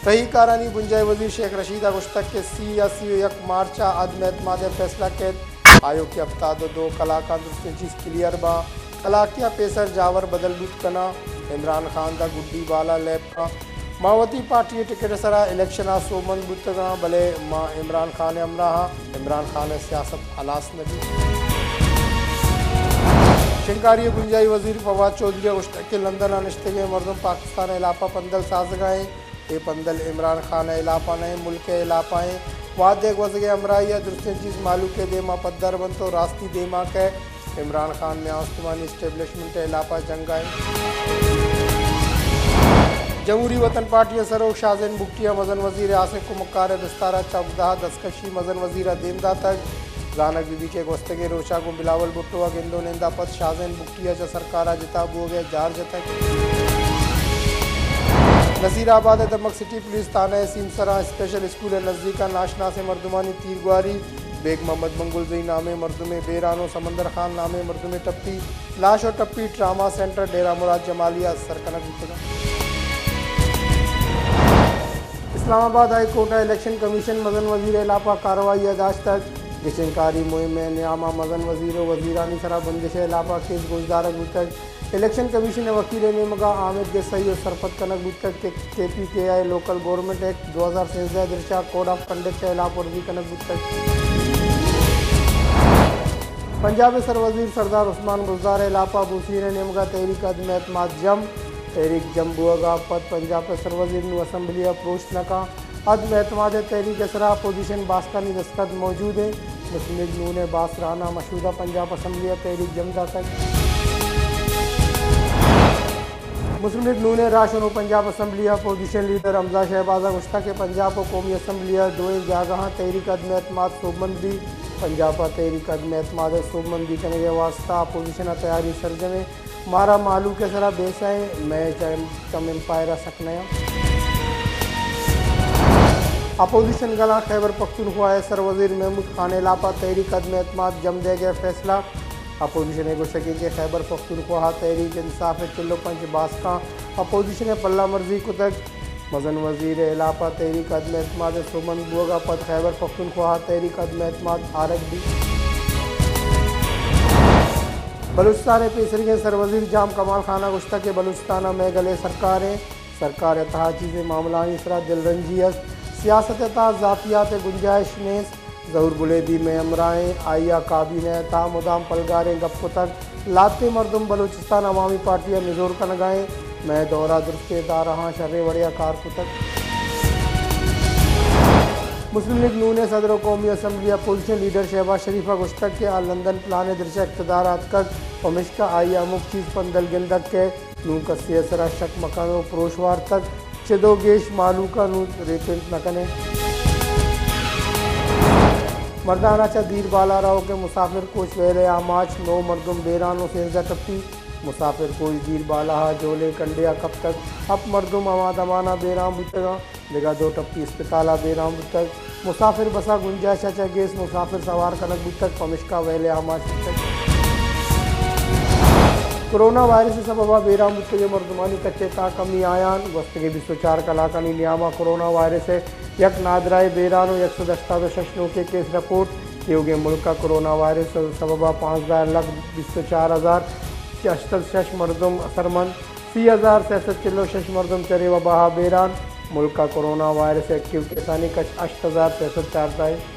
रही कारानी बुंजाई वजीर शेख रशीद गुश्तक के सी मार्चा अदम एतमाद फैसला के आयोग के अफ्ताद दो कलाका चीज क्लियर बा कलाकिया पेसर जावर बदल बुत कना इमरान खान दा गुड्डी बाला लैब का मावती पार्टी टिकट सरा इलेक्शन आ सोमन बुतगा भले माँ इमरान खान अमराहा इमरान खान सियासत हलास नबी शिंकारी गुंजाई वजीर फवाद चौधरी गुश्तक के लंदन नश्ते में मरदम पाकिस्तान इलापा पंदल साजगाएँ ये पंदल इमरान खान इलापा नए मुल्क इलापाएँ वादे वजगे अमराइया दुरुस्त चीज़ मालू के देमा पद्दर बन तो रास्ती देमा के इमरान खान में आसमानी इस्टेब्लिशमेंट इलापा जंगाएँ जमहूरी वतन पार्टी सरोग शाहजैन बुकटिया मजन वजीर आसिफ को मुकार दस्तारा चौकदा दस्कशी मजन वजीर देमदा तक जानक बीबी के गोस्तगे रोशा को बिलावल भुट्टो गेंदो नेंदा पद शाहजैन बुकटिया च सरकारा जिता बो गए जार जतक नसीराबाद दमक सिटी पुलिस थाना सीमसरा स्पेशल स्कूल नज़दीका नाशना से मर्दुमानी तीरगुआरी बेग मोहम्मद मंगुलजई नामे मर्दुम बेरानो समंदर खान नामे मर्दुम टप्पी लाश और टप्पी ट्रामा सेंटर डेरा मुराद जमालिया सरकनक Islamabad high court election commission मजन वजीर इलापा कार्रवाई अदाज तक गिशनकारी मुहिम में न्यामा मजन वजीर वजीरानी सरा बंदिश इलापा केस गुजदार तक इलेक्शन कमीशन वकील नेमगा आमिर के सही और सरफत कनक बुतक के KPKI लोकल गवर्नमेंट एक्ट 2013 दिरशा कोड ऑफ कंडक्ट इलाप वर्जी कनक बुतक पंजाब सर वजीर सरदार उस्मान गुजदार इलापा बूसीर नेमगा तहरीक अदम एतमाद जम तहरीक जम्बुआ पद पंजाब सर वजीर असम्बली अप्रोच नका अदम एतमाद तहरीक असरा अपोजिशन बास्कानी दस्तखत मौजूद है मुस्लिम लीग नून बास राना मशहूदा पंजाब असम्बली तहरीक जमदा तक मुस्लिम लीग नून राशन Punjab assembly opposition leader Hamza शहबाजा गुश्ता के पंजाब कौमी असम्बली दो जागह तहरीक अदम एतमाद सोबमंदी पंजाब तहरीक अदम एतमाद सोबमंदी करने के वास्ता अपोजिशन तैयारी सरजमे मारा मालू के सरा बेसाए मैच कम एम्पायर सकने अपोजिशन गला खैबर पख्तूनख्वा सर वजीर महमूद खान इलापा तहरीक अदम एतमाद जम दे गए फैसला अपोजिशन गुस्सकी के खैबर पख्तूनख्वा तहरीक इंसाफ किलो पंच बासका अपोजिशन पल्ला मर्जी कुतक मजन वजीर इलापा तहरीक अदम एतमाद सुमन बुआ पद खैबर पख्तूनख्वा तहरीक अदम एतमाद आरक दी बलूचिस्तान पेसरी सर वजीर जाम कमाल खाना गुश्ता के बलूचिस्तान में गले सरकार तहा चीज़ मामला इसरा दिलरंजियत सियासत ता ज़ातियात गुंजाइश नेस जहूर बुलेदी में अमराएँ आइया काबीने ता मुदाम पलगारे गप तक लाते मरदुम बलूचिस्तान अवामी पार्टियाँ मिजोर का नगाएँ मैं दौरा दुरुस्ते दारहा शर्रे वड़िया कार कुतक मुस्लिम लीग नून सदर कौमी असम्बली अपोजिशन लीडर शहबाज शरीफा गुश्तक के लंदन प्लान दरशा इक़्तिदार कक पमिश्का आइया मुख चीज़ पंदल गिंदक के नू कसी असरा शक मकानो प्रोशवार तक चिदो गेश मालू का नू रेपेंट नकने मर्दाना चा दीर बाला राव के मुसाफिर कोच वेले आमाच 9 मरदुम बेरानो सेंजा टप्पी मुसाफिर कोच दीर बाला जोले कंडिया कब तक अब मरदुम अमाद अमाना बेराम बुतगा जगह 2 टप्पी अस्पताला बेराम बुतक मुसाफिर बसा गुंजाइश चा गेस मुसाफिर सवार कनक बुतक पमिश्का वेले आमाच बुतक कोरोना वायरस सबबा बेराम बुतगे मरदुमानी कच्चे ता कमी आयान वस्तगे 204 कलाकानी नियामा कोरोना वायरस है यक नादराए बेरानो 188 के केस रिपोर्ट योगे मुल्क का कोरोना वायरस सबबा 5,04,066 मरदुम असरमंद 30,66 मरदुम चरे व बहा बेरान मुल्क का कोरोना वायरस एक्टिव केसानी कच 8,064